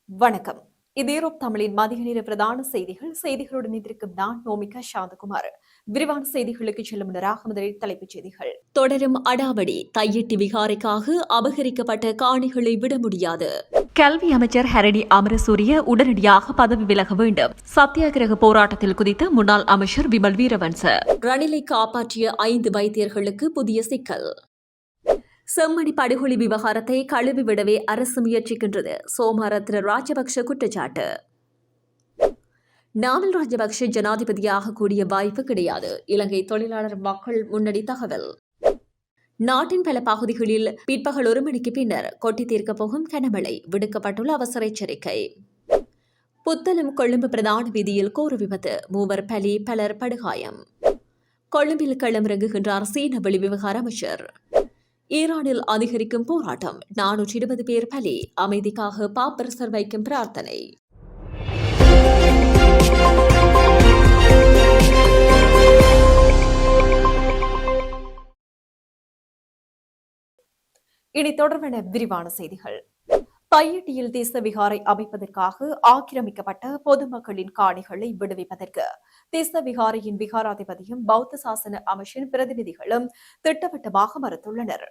வணக்கம். இது யூரோப் தமிழின் மதிய நேர பிரதான செய்திகளுடன் இணைந்திருக்கும் நான் நோமிகா சாந்தகுமார். விரிவான செய்திகளுக்கு செல்லும் முன்னராக முதலில் தலைப்புச் செய்திகள். தொடரும் அடாவடி. தையிட்டி விகாரைக்காக அபகரிக்கப்பட்ட காணிகளை விட முடியாது. கல்வி அமைச்சர் ஹரணி அமரசூரிய உடனடியாக பதவி விலக வேண்டும். சத்தியாகிரக போராட்டத்தில் குதித்த முன்னாள் அமைச்சர் விமல் வீரவன்ச. ரணிலை காப்பாற்றிய 5 வைத்தியர்களுக்கு புதிய சிக்கல். செம்மணி படுகொலை விவகாரத்தை கழுவிவிடவே அரசு முயற்சிக்கின்றது. சோமரத்ன ராஜபக்ஷ குற்றச்சாட்டு. நாமல் ராஜபக்ஷ ஜனாதிபதியாக கூடிய வாய்ப்பு கிடையாது. இலங்கை தொழிலாளர் மக்கள் முன்னணி தகவல். நாட்டின் பல பகுதிகளில் பிற்பகல் 1 மணிக்கு பின்னர் கொட்டி தீர்க்கப் போகும் கனமழை. விடுக்கப்பட்டுள்ள அவசர எச்சரிக்கை. புத்தளம் கொழும்பு பிரதான வீதியில் கோர விபத்து. 3 பலி, பலர் படுகாயம். கொழும்பில் களமிறங்குகின்றார் சீன வெளிவிவகார அமைச்சர். ஈரானில் அதிகரிக்கும் போராட்டம். 420 பேர் பலி. அமைதிக்காக பாப்பரசர் வைக்கும் பிரார்த்தனை. இனி தொடர்பான விரிவான செய்திகள். தையிட்டியில் தேச விகாரை அமைப்பதற்காக ஆக்கிரமிக்கப்பட்ட பொதுமக்களின் காணிகளை விடுவிப்பதற்கு தேச விகாரையின் விகாராதிபதியும் பௌத்த சாசன அமைச்சின் பிரதிநிதிகளும் திட்டவட்டமாக மறுத்துள்ளனர்.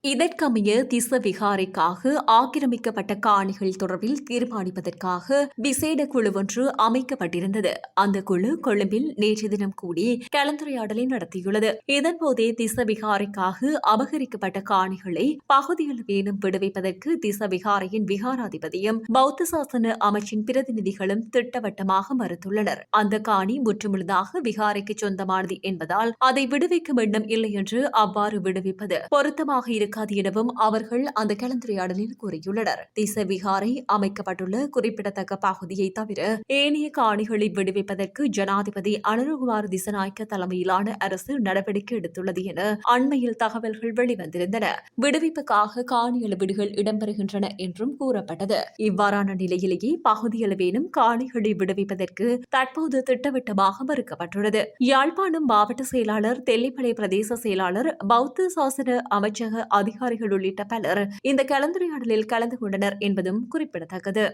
இதற்கமைய திச விகாரைக்காக ஆக்கிரமிக்கப்பட்ட காணிகள் தொடர்பில் தீர்மானிப்பதற்காக விசேட குழு ஒன்று அமைக்கப்பட்டிருந்தது. அந்த குழு கொழும்பில் நேற்று தினம் கூடி கலந்துரையாடலை நடத்தியுள்ளது. இதன்போதே திச விகாரைக்காக அபகரிக்கப்பட்ட காணிகளை பகுதியளவேனும் விடுவிப்பதற்கு திச விகாரையின் விகாராதிபதியும் பௌத்த சாசன அமைச்சின் பிரதிநிதிகளும் திட்டவட்டமாக மறுத்துள்ளனர். அந்த காணி முற்றுமுழுதாக விகாரைக்கு சொந்தமானது என்பதால் அதை விடுவிக்கும் எண்ணம் இல்லை என்று அவ்வாறு விடுவிப்பது பொருத்தமாக இருக்காது எனவும் அவர்கள் அந்த கலந்துரையாடலில் கூறியுள்ளனர். திச விகாரை அமைக்கப்பட்டுள்ள குறிப்பிடத்தக்க பகுதியை தவிர ஏனைய காணிகளை விடுவிப்பதற்கு ஜனாதிபதி அனுரகுமார் திசநாயக்க தலைமையிலான அரசு நடவடிக்கை எடுத்துள்ளது என அண்மையில் தகவல்கள் வெளிவந்திருந்தன. விடுவிப்புக்காக காணி அளவீடுகள் இடம்பெறுகின்றன என்றும் கூறப்பட்டது. இவ்வாறான நிலையிலேயே பகுதியளவேனும் காணிகளை விடுவிப்பதற்கு தற்போது திட்டவட்டமாக மறுக்கப்பட்டுள்ளது. யாழ்ப்பாணம் மாவட்ட செயலாளர், தெல்லிப்பளை பிரதேச செயலாளர், பௌத்த சாசன அமைச்சக அதிகாரிகள் உள்ளிட்ட பலர் இந்த கலந்துரையாடலில் கலந்து கொண்டனர் என்பதும் குறிப்பிடத்தக்கது.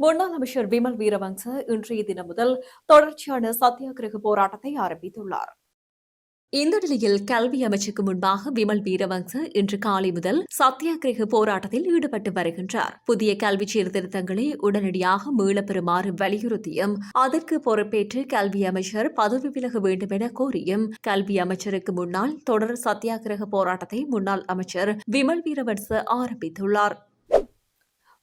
முன்னாள் அமைச்சர் விமல் வீரவன்ச இன்றைய தினம் முதல் தொடர்ச்சியான சத்தியாகிரக போராட்டத்தை ஆரம்பித்துள்ளார். இந்த நிலையில் கல்வி அமைச்சுக்கு முன்பாக விமல் வீரவன்ச இன்று காலை முதல் சத்தியாகிரக போராட்டத்தில் ஈடுபட்டு வருகின்றார். புதிய கல்வி சீர்திருத்தங்களை உடனடியாக மீளப்பெறுமாறு வலியுறுத்தியும் அதற்கு பொறுப்பேற்று கல்வி அமைச்சர் பதவி விலக வேண்டும் என கோரியும் கல்வி அமைச்சருக்கு முன்னால் தொடர் சத்தியாகிரக போராட்டத்தை முன்னாள் அமைச்சர் விமல் வீரவன்ச ஆரம்பித்துள்ளார்.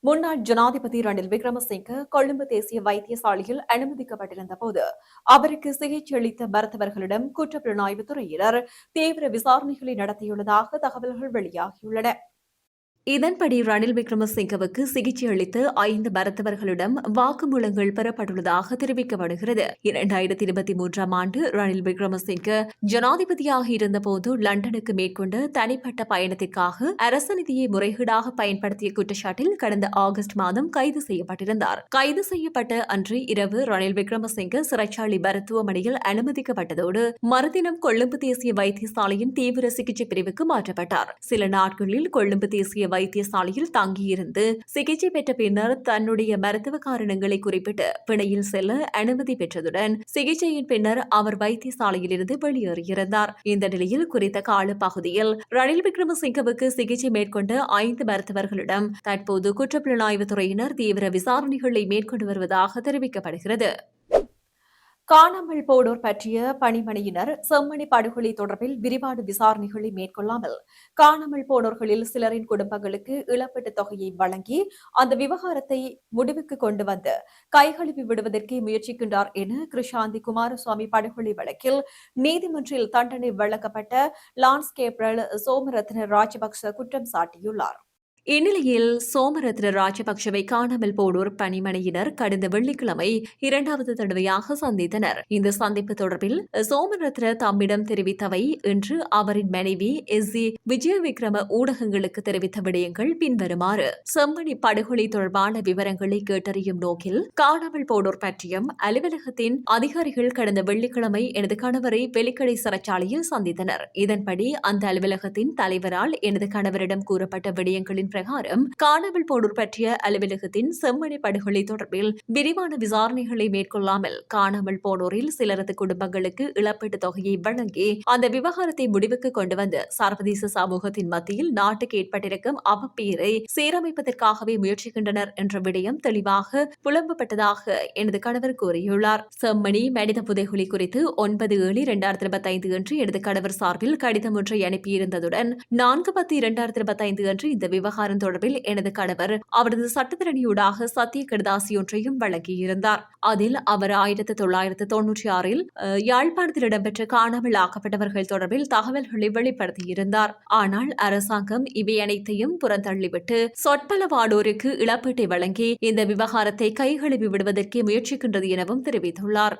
முன்னாள் ஜனாதிபதி ரணில் விக்ரமசிங்க கொழும்பு தேசிய வைத்தியசாலையில் அனுமதிக்கப்பட்டிருந்த போது அவருக்கு சிகிச்சை அளித்த மருத்துவர்களிடம் குற்றப்புலனாய்வு துறையினர் தீவிர விசாரணைகளை நடத்தியுள்ளதாக தகவல்கள் வெளியாகியுள்ளன. இதன்படி ரணில் விக்ரமசிங்கவுக்கு சிகிச்சை அளித்த 5 மருத்துவர்களிடம் வாக்குமூலங்கள் பெறப்பட்டுள்ளதாக தெரிவிக்கப்படுகிறது. 2023ஆம் ஆண்டு ரணில் விக்ரமசிங்க ஜனாதிபதியாக இருந்தபோது லண்டனுக்கு மேற்கொண்ட தனிப்பட்ட பயணத்திற்காக அரசு நிதியை முறைகேடாக பயன்படுத்திய குற்றச்சாட்டில் கடந்த ஆகஸ்ட் மாதம் கைது செய்யப்பட்டிருந்தார். கைது செய்யப்பட்ட அன்று இரவு ரணில் விக்ரமசிங்க சிறைச்சாலை மருத்துவமனையில் அனுமதிக்கப்பட்டதோடு மறுதினம் கொழும்பு தேசிய வைத்தியசாலையின் தீவிர சிகிச்சை பிரிவுக்கு மாற்றப்பட்டார். சில நாட்களில் கொழும்பு தேசிய வைத்தியசாலையில் தங்கியிருந்து சிகிச்சை பெற்ற பின்னர் தன்னுடைய மருத்துவ காரணங்களை குறிப்பிட்டு பிணையில் செல்ல அனுமதி பெற்றதுடன் சிகிச்சையின் பின்னர் அவர் வைத்தியசாலையிலிருந்து வெளியேறியிருந்தார். இந்த நிலையில் குறித்த கால பகுதியில் ரணில் விக்ரமசிங்கவுக்கு சிகிச்சை மேற்கொண்ட 5 மருத்துவர்களிடம் தற்போது குற்றப்புலனாய்வு துறையினர் தீவிர விசாரணைகளை மேற்கொண்டு வருவதாக தெரிவிக்கப்படுகிறது. காணாமல் போனோர் பற்றிய பணிமனையினர் செம்மணி படுகொலை தொடர்பில் விரிவான விசாரணைகளை மேற்கொள்ளாமல் காணாமல் போனோர்களில் சிலரின் குடும்பங்களுக்கு இழப்பீட்டுத் தொகையை வழங்கி அந்த விவகாரத்தை முடிவுக்கு கொண்டு வந்து கைகழுவி விடுவதற்கு முயற்சிக்கின்றார் என கிருஷாந்தி குமாரசுவாமி படுகொலை வழக்கில் நீதிமன்றில் தண்டனை வழங்கப்பட்ட லான்ஸ் கேப்ரல் சோமரத்ன ராஜபக்ச குற்றம் சாட்டியுள்ளார். இந்நிலையில் சோமரத்ன ராஜபக்சவை காணாமல் போனோர் பணிமனையினர் கடந்த வெள்ளிக்கிழமை 2வது தடவையாக சந்தித்தனர். இந்த சந்திப்பு தொடர்பில் சோமரத்ன தம்மிடம் தெரிவித்தவை இன்று அவரின் மனைவி எஸ்.ஜி. விஜயவிக்ரம ஊடகங்களுக்கு தெரிவித்த விடயங்கள் பின்வருமாறு. செம்மணி படுகொலை தொடர்பான விவரங்களை கேட்டறியும் நோக்கில் காணாமல் போனோர் பற்றியும் அலுவலகத்தின் அதிகாரிகள் கடந்த வெள்ளிக்கிழமை எனது கணவரை வெலிக்கடை சிறைச்சாலையில் சந்தித்தனர். இதன்படி அந்த அலுவலகத்தின் தலைவரால் எனது கணவரிடம் கூறப்பட்ட விடயங்களின் சட்டத்தின் பிரகாரம் காணாமல் போனோர் பற்றிய அலுவலகத்தின் செம்மணி படுகொலை தொடர்பில் விரிவான விசாரணைகளை மேற்கொள்ளாமல் காணாமல் போனோரில் சிலரது குடும்பங்களுக்கு இழப்பீட்டுத் தொகையை வழங்கி அந்த விவகாரத்தை முடிவுக்கு கொண்டு வந்து சர்வதேச சமூகத்தின் மத்தியில் நாட்டுக்கு ஏற்பட்டிருக்கும் அவப்பெயரை சீரமைப்பதற்காகவே முயற்சிக்கின்றனர் என்ற விடயம் தெளிவாக புலம்பப்பட்டதாக எனது கணவர் கூறியுள்ளார். செம்மணி மனித புதைகுழி குறித்து 9/7/2025 அன்று எனது கணவர் சார்பில் கடிதம் ஒன்றை அனுப்பியிருந்ததுடன் 4/10/2025 அன்று இந்த விவகாரம் தொடர்பில் எனது கணவர் அவரது சட்டத்திறனியூடாக சத்திய கடிதாசி ஒன்றையும் வழங்கியிருந்தார். அதில் அவர் 1996இல் யாழ்ப்பாணத்தில் இடம்பெற்ற காணாமல் ஆக்கப்பட்டவர்கள் தொடர்பில் தகவல்களை வெளிப்படுத்தியிருந்தார். ஆனால் அரசாங்கம் இவை அனைத்தையும் புறந்தள்ளிவிட்டு சொற்பலவானோருக்கு இழப்பீட்டை வழங்கி இந்த விவகாரத்தை கைகழுவி விடுவதற்கே முயற்சிக்கின்றது எனவும் தெரிவித்துள்ளார்.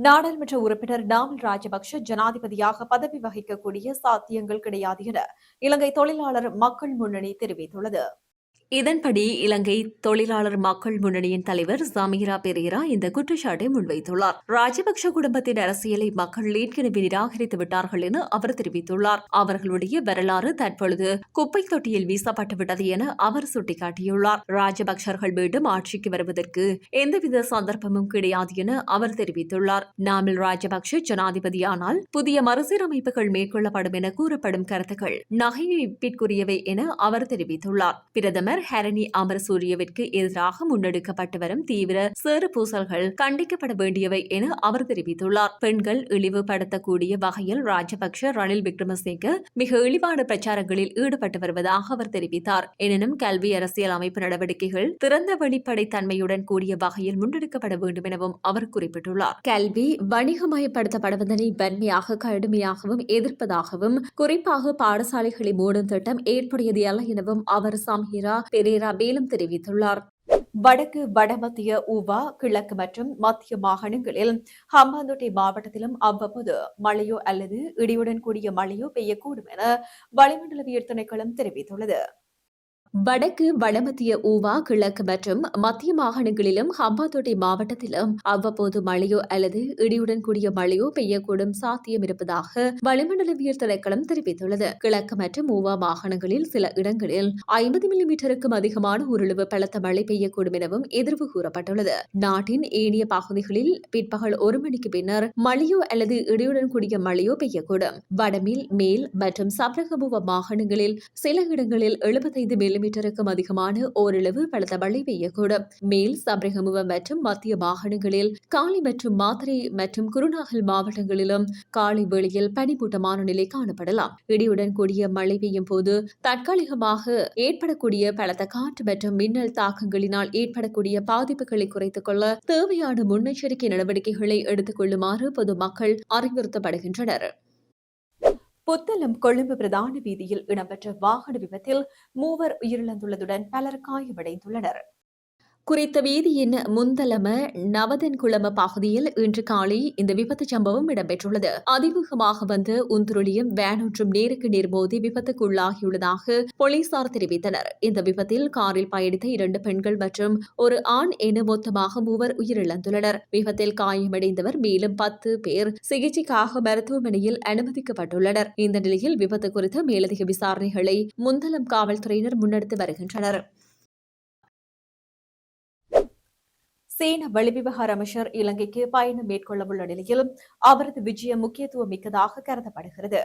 நாடாளுமன்ற உறுப்பினர் நாமல் ராஜபக்ஷ ஜனாதிபதியாக பதவி வகிக்கக்கூடிய சாத்தியங்கள் கிடையாது என இலங்கை தொழிலாளர் மக்கள் முன்னணி தெரிவித்துள்ளது. இதன்படி இலங்கை தொழிலாளர் மக்கள் முன்னணியின் தலைவர் சமீரா பெரேரா இந்த குற்றச்சாட்டை முன்வைத்துள்ளார். ராஜபக்ஷ குடும்பத்தின் அரசியலை மக்கள் ஏற்கனவே நிராகரித்து விட்டார்கள் என அவர் தெரிவித்துள்ளார். அவர்களுடைய வரலாறு தற்பொழுது குப்பை தொட்டியில் வீசப்பட்டுவிட்டது என அவர் சுட்டிக்காட்டியுள்ளார். ராஜபக்சர்கள் மீண்டும் ஆட்சிக்கு வருவதற்கு எந்தவித சந்தர்ப்பமும் கிடையாது என அவர் தெரிவித்துள்ளார். நாமல் ராஜபக்ஷ ஜனாதிபதியானால் புதிய மறுசீரமைப்புகள் மேற்கொள்ளப்படும் என கூறப்படும் கருத்துக்கள் நகைப்பிற்குரியவை என அவர் தெரிவித்துள்ளார். பிரதமர் ஹரணி அமரசூரியவிற்கு எதிராக முன்னெடுக்கப்பட்டு வரும் தீவிர சேறு பூசல்கள் கண்டிக்கப்பட வேண்டியவை என அவர் தெரிவித்துள்ளார். பெண்கள் இழிவுபடுத்தக்கூடிய வகையில் ராஜபக்ஷ ரணில் விக்ரமசிங்க மிக இழிவான பிரச்சாரங்களில் ஈடுபட்டு வருவதாக அவர் தெரிவித்தார். எனினும் கல்வி அரசியல் அமைப்பு நடவடிக்கைகள் திறந்த வெளிப்படைத்தன்மையுடன் கூடிய வகையில் முன்னெடுக்கப்பட வேண்டும் எனவும் அவர் குறிப்பிட்டுள்ளார். கல்வி வணிகமயப்படுத்தப்படுவதனை வன்மையாக கடுமையாகவும் எதிர்ப்பதாகவும் குறிப்பாக பாடசாலைகளை மூடும் திட்டம் ஏற்புடையது அல்ல எனவும் அவர் சமீரா பெரேரா மேலும் தெரிவித்துள்ளார். வடக்கு வடமத்திய ஊவா கிழக்கு மற்றும் மத்திய மாகாணங்களில் ஹம்பாந்தோட்டை மாவட்டத்திலும் அவ்வப்போது மழையோ அல்லது இடியுடன் கூடிய மழையோ பெய்யக்கூடும் என வளிமண்டலவியல் திணைக்களம் தெரிவித்துள்ளது. வடக்கு வடமத்திய ஊவா கிழக்கு மற்றும் மத்திய மாகாணங்களிலும் ஹம்பாந்தோட்டை மாவட்டத்திலும் அவ்வப்போது மழையோ அல்லது இடியுடன் கூடிய மழையோ பெய்யக்கூடும் சாத்தியம் இருப்பதாக வளிமண்டலவியல் திணைக்களம் தெரிவித்துள்ளது. கிழக்கு மற்றும் ஊவா மாகாணங்களில் சில இடங்களில் 50 மில்லிமீட்டருக்கும் அதிகமான ஓரளவு பலத்த மழை பெய்யக்கூடும் எனவும் எதிர்வு கூறப்பட்டுள்ளது. நாட்டின் ஏனைய பகுதிகளில் பிற்பகல் 1 மணிக்கு பின்னர் மழையோ அல்லது இடியுடன் கூடிய மழையோ பெய்யக்கூடும். வடமில் மேல் மற்றும் சப்ரகமுவ மாகாணங்களில் சில இடங்களில் 75 மில்லிமீட்டருக்கும் அதிகமான ஓரளவு பலத்த மழை பெய்யக்கூடும். மேல் சப்ரகமுவ மற்றும் மத்திய மாகாணங்களில் காலி மற்றும் மாத்தறை மற்றும் குருநாகல் மாவட்டங்களிலும் காலை வேளையில் பனிமூட்டமான நிலை காணப்படலாம். இடியுடன் கூடிய மழை பெய்யும் போது தற்காலிகமாக ஏற்படக்கூடிய பலத்த காற்று மற்றும் மின்னல் தாக்கங்களினால் ஏற்படக்கூடிய பாதிப்புகளை குறைத்துக் கொள்ள தேவையான முன்னெச்சரிக்கை நடவடிக்கைகளை எடுத்துக் கொள்ளுமாறு பொதுமக்கள் அறிவுறுத்தப்படுகின்றனர். புத்தளம் கொழும்பு பிரதான வீதியில் இடம்பெற்ற வாகன விபத்தில் 3 உயிரிழந்துள்ளதுடன் பலர் காயமடைந்துள்ளனர். குறித்த வீதியின் முந்தலம நவதன்குளம பகுதியில் இன்று காலை இந்த விபத்து சம்பவம் இடம்பெற்றுள்ளது. அதிவேகமாக வந்த உந்துருளியும் வேன் ஒன்றும் நேருக்கு நேர் மோதி விபத்துக்குள்ளாகியுள்ளதாக போலீசார் தெரிவித்தனர். இந்த விபத்தில் காரில் பயணித்த 2 பெண்கள் மற்றும் ஒரு ஆண் என மொத்தமாக 3 உயிரிழந்துள்ளனர். விபத்தில் காயமடைந்தவர் மேலும் 10 பேர் சிகிச்சைக்காக மருத்துவமனையில் அனுமதிக்கப்பட்டுள்ளனர். இந்த நிலையில் விபத்து குறித்த மேலதிக விசாரணைகளை முந்தலம் காவல்துறையினர் முன்னெடுத்து வருகின்றனர். சீன வெளிவிவகார அமைச்சர் இலங்கைக்கு பயணம் மேற்கொள்ளவுள்ள நிலையில் அவரது விஜயம் முக்கியத்துவம் மிக்கதாக கருதப்படுகிறது.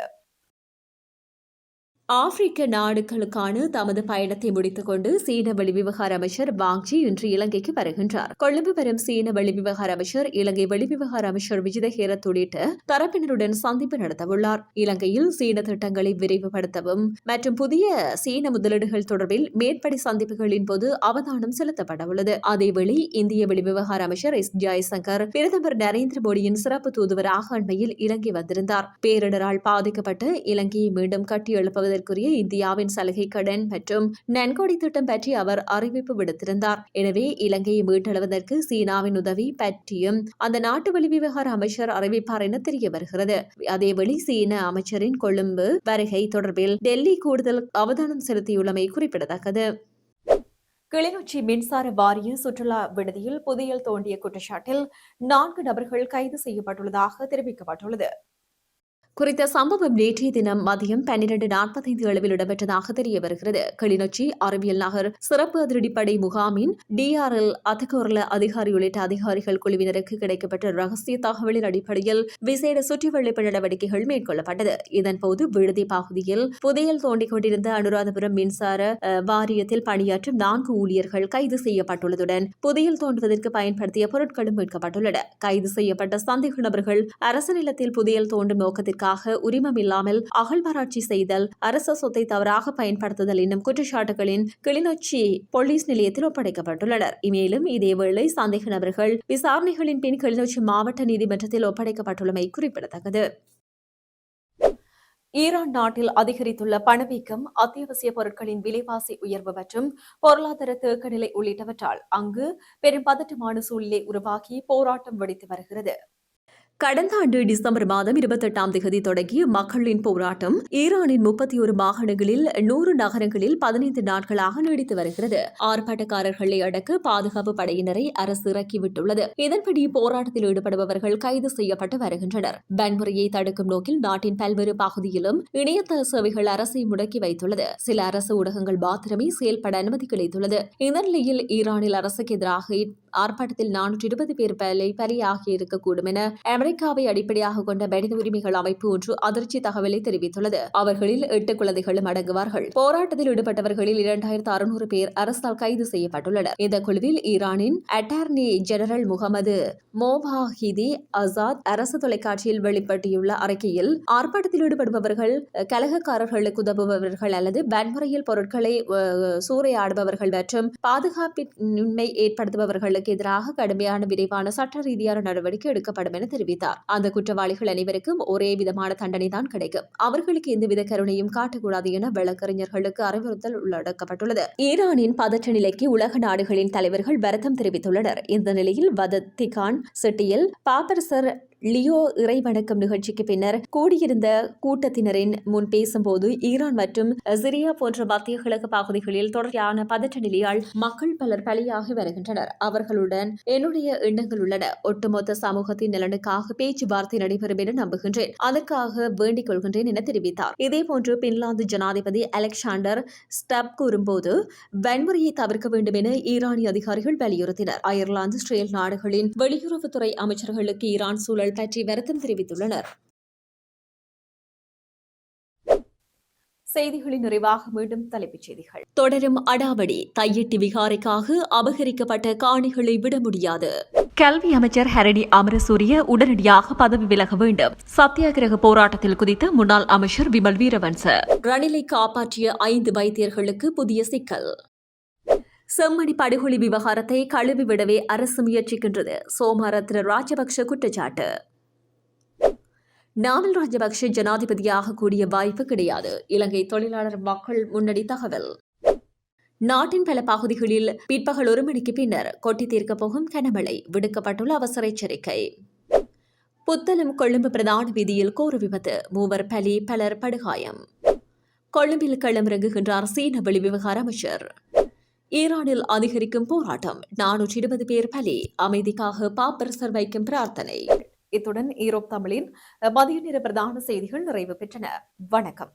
ஆப்பிரிக்க நாடுகளுக்கான தமது பயணத்தை முடித்துக் கொண்டு சீன வெளிவிவகார அமைச்சர் வாங் ஜி இன்று இலங்கைக்கு வருகின்றார். கொழும்பு வரும் சீன வெளிவிவகார அமைச்சர் இலங்கை வெளிவிவகார அமைச்சர் விஜித ஹேரத் உள்ளிட்ட தரப்பினருடன் சந்திப்பு நடத்தவுள்ளார். இலங்கையில் சீன திட்டங்களை விரைவுபடுத்தவும் மற்றும் புதிய சீன முதலீடுகள் தொடர்பில் மேற்படி சந்திப்புகளின் போது அவதானம் செலுத்தப்படவுள்ளது. அதேவேளை இந்திய வெளிவிவகார அமைச்சர் எஸ் ஜெய்சங்கர் பிரதமர் நரேந்திர மோடியின் சிறப்பு தூதுவராக அண்மையில் இலங்கை வந்திருந்தார். பேரிடரால் பாதிக்கப்பட்ட இலங்கையை மீண்டும் கட்டியெழுப்புவது இந்தியாவின் சலுகை கடன் மற்றும் நன்கொடை திட்டம் பற்றி அவர் அறிவிப்பு விடுத்திருந்தார். எனவே இலங்கையை மீட்டெழுவதற்கு சீனாவின் உதவி பற்றியும் அந்த நாட்டு வெளிவிவகார அமைச்சர் அறிவிப்பார் என தெரிய வருகிறது. அதேவேளை சீன அமைச்சரின் கொழும்பு வருகை தொடர்பில் டெல்லி கூடுதல் அவதானம் செலுத்தியுள்ளமை குறிப்பிடத்தக்கது. கிளிநொச்சி மின்சார வாரிய சுற்றுலா விடுதியில் புதையல் தோண்டிய குற்றச்சாட்டில் 4 நபர்கள் கைது செய்யப்பட்டுள்ளதாக தெரிவிக்கப்பட்டுள்ளது. குறித்த சம்பவம் நேற்றைய தினம் மதியம் 12:45 அளவில் இடம்பெற்றதாக தெரிய வருகிறது. கிளிநொச்சி அறிவியல் நகர் சிறப்பு அதிரடிப்படை முகாமின் DRL அத்தகோர்ல அதிகாரி உள்ளிட்ட அதிகாரிகள் குழுவினருக்கு கிடைக்கப்பட்ட ரகசிய தகவலின் அடிப்படையில் விசேட சுற்றிவளைப்பு நடவடிக்கைகள் மேற்கொள்ளப்பட்டது. இதன்போது விடுதி பகுதியில் புதையல் தோண்டிக் கொண்டிருந்த அனுராதபுரம் மின்சார வாரியத்தில் பணியாற்றும் 4 ஊழியர்கள் கைது செய்யப்பட்டுள்ளதுடன் புதையல் தோண்டுவதற்கு பயன்படுத்திய பொருட்களும் மீட்கப்பட்டுள்ளன. கைது செய்யப்பட்ட சந்தேக நபர்கள் அரசு நிலத்தில் புதையல் தோண்டும் நோக்கத்திற்கு உரிமம் இல்லாமல் அகழ்வாராய்ச்சி செய்தல், அரச சொத்தை தவறாக பயன்படுத்துதல் என்னும் குற்றச்சாட்டுகளின் கிளிநொச்சி போலீஸ் நிலையத்தில் ஒப்படைக்கப்பட்டுள்ளனர். மேலும் இதேவேளை சந்தேக நபர்கள் விசாரணைகளின் பின் கிளிநொச்சி மாவட்ட நீதிமன்றத்தில் ஒப்படைக்கப்பட்டுள்ளமை குறிப்பிடத்தக்கது. ஈரான் நாட்டில் அதிகரித்துள்ள பணவீக்கம், அத்தியாவசிய பொருட்களின் விலைவாசி உயர்வு மற்றும் பொருளாதார தேக்கநிலை உள்ளிட்டவற்றால் அங்கு பெரும் பதட்டமான சூழ்நிலை உருவாகி போராட்டம் வெடித்து வருகிறது. கடந்த ஆண்டு டிசம்பர் மாதம் 28ஆம் தேதி தொடங்கிய மக்களின் போராட்டம் ஈரானின் 31 மாகாணங்களில் 100 நகரங்களில் 15 நாட்களாக நீடித்து வருகிறது. ஆர்ப்பாட்டக்காரர்களை அடக்க பாதுகாப்பு படையினரை அரசு இறக்கிவிட்டுள்ளது. இதன்படி போராட்டத்தில் ஈடுபடுபவர்கள் கைது செய்யப்பட்டு வருகின்றனர். வன்முறையை தடுக்கும் நோக்கில் நாட்டின் பல்வேறு பகுதியிலும் இணையதள சேவைகள் அரசை முடக்கி வைத்துள்ளது. சில அரசு ஊடகங்கள் மாத்திரமே செயல்பட அனுமதி கிடைத்துள்ளது. இந்த நிலையில் ஈரானில் அரசுக்கு எதிராக ஆர்ப்பாட்டத்தில் 420 பேர் பலியாகி இருக்கக்கூடும் என அமெரிக்காவை அடிப்படையாக கொண்ட மனித உரிமைகள் அமைப்பு ஒன்று அதிர்ச்சி தகவலை தெரிவித்துள்ளது. அவர்களில் 8 குழந்தைகளும் அடங்குவார்கள். போராட்டத்தில் ஈடுபட்டவர்களில் 2600 பேர் அரசால் கைது செய்யப்பட்டுள்ளனர். இந்த குழுவில் ஈரானின் அட்டார்னி ஜெனரல் முகமது மோவாஹிதி அசாத் அரசு தொலைக்காட்சியில் வெளிப்படுத்தியுள்ள அறிக்கையில் ஆர்ப்பாட்டத்தில் ஈடுபடுபவர்கள் கலகக்காரர்களுக்கு உதவுபவர்கள் அல்லது வன்முறையில் பொருட்களை சூறையாடுபவர்கள் மற்றும் பாதுகாப்பின்மை ஏற்படுத்துபவர்களுக்கு எதிராக கடுமையான விரைவான சட்ட ரீதியான நடவடிக்கை எடுக்கப்படும் என தெரிவித்தார். அந்த குற்றவாளிகள் அனைவருக்கும் ஒரே விதமான தண்டனை தான் கிடைக்கும். அவர்களுக்கு எந்தவித கருணையும் காட்டக்கூடாது என வழக்கறிஞர்களுக்கு அறிவுறுத்தல் உள்ளடக்கப்பட்டுள்ளது. ஈரானின் பதற்ற நிலைக்கு உலக நாடுகளின் தலைவர்கள் வருத்தம் தெரிவித்துள்ளனர். இந்த நிலையில் வதத்திகான் சிட்டியில் பாப்பரசர் லியோ இறைவணக்கம் நிகழ்ச்சிக்கு பின்னர் கூடியிருந்த கூட்டத்தினரின் முன் பேசும்போது ஈரான் மற்றும் சிரியா போன்ற மத்திய கிழக்கு பகுதிகளில் தொடர்ச்சியான பதற்ற நிலையால் மக்கள் பலர் பலியாகி வருகின்றனர். அவர்களுடன் என்னுடைய எண்ணங்கள் உள்ளன. ஒட்டுமொத்த சமூகத்தின் நலனுக்காக பேச்சுவார்த்தை நடைபெறும் என நம்புகின்றேன். அதற்காக வேண்டிக் கொள்கின்றேன் என தெரிவித்தார். இதேபோன்று பின்லாந்து ஜனாதிபதி அலெக்சாண்டர் ஸ்டப் கூறும்போது வன்முறையை தவிர்க்க வேண்டும் என ஈரானிய அதிகாரிகள் வலியுறுத்தினர். அயர்லாந்து, இஸ்ரேல் நாடுகளின் வெளியுறவுத்துறை அமைச்சர்களுக்கு ஈரான் சூழல் பற்றி வருத்தம் தெரிவித்துள்ளனர். செய்திகளின் நிறைவாக மீண்டும் தலைப்புச் செய்திகள். தொடரும் அடாவடி. தையிட்டி விகாரைக்காக அபகரிக்கப்பட்ட காணிகளை விட முடியாது. கல்வி அமைச்சர் ஹரணி அமரசூரிய உடனடியாக பதவி விலக வேண்டும். சத்தியாகிரக போராட்டத்தில் குதித்த முன்னாள் அமைச்சர் விமல் வீரவன்ச. ரணிலை காப்பாற்றிய 5 வைத்தியர்களுக்கு புதிய சிக்கல். செம்மணி படுகொலை விவகாரத்தை கழுவிவிடவே அரசு முயற்சிக்கின்றது. சோமரத்ன ராஜபக்ஷ குற்றச்சாட்டு. நாமல் ராஜபக்ஷ ஜனாதிபதியாக கூடிய வாய்ப்பு கிடையாது. இலங்கை தொழிலாளர் மக்கள் முன்னணி தகவல். நாட்டின் பல பகுதிகளில் பிற்பகல் 1 மணிக்கு பின்னர் கொட்டி தீர்க்கப் போகும் கனமழை. விடுக்கப்பட்டுள்ள அவசர எச்சரிக்கை. புத்தளம் கொழும்பு பிரதான வீதியில் கோர விபத்து. 3 பலி, பலர் படுகாயம். கொழும்பில் களமிறங்குகின்றார் சீன வெளிவிவகார அமைச்சர். ஈரானில் அதிகரிக்கும் போராட்டம். 420 பேர் பலி. அமைதிக்காக பாப்பரசர் வைக்கும் பிரார்த்தனை. இத்துடன் ஈரோப் தமிழின் மதிய நேர பிரதான செய்திகள் நிறைவு பெற்றன. வணக்கம்.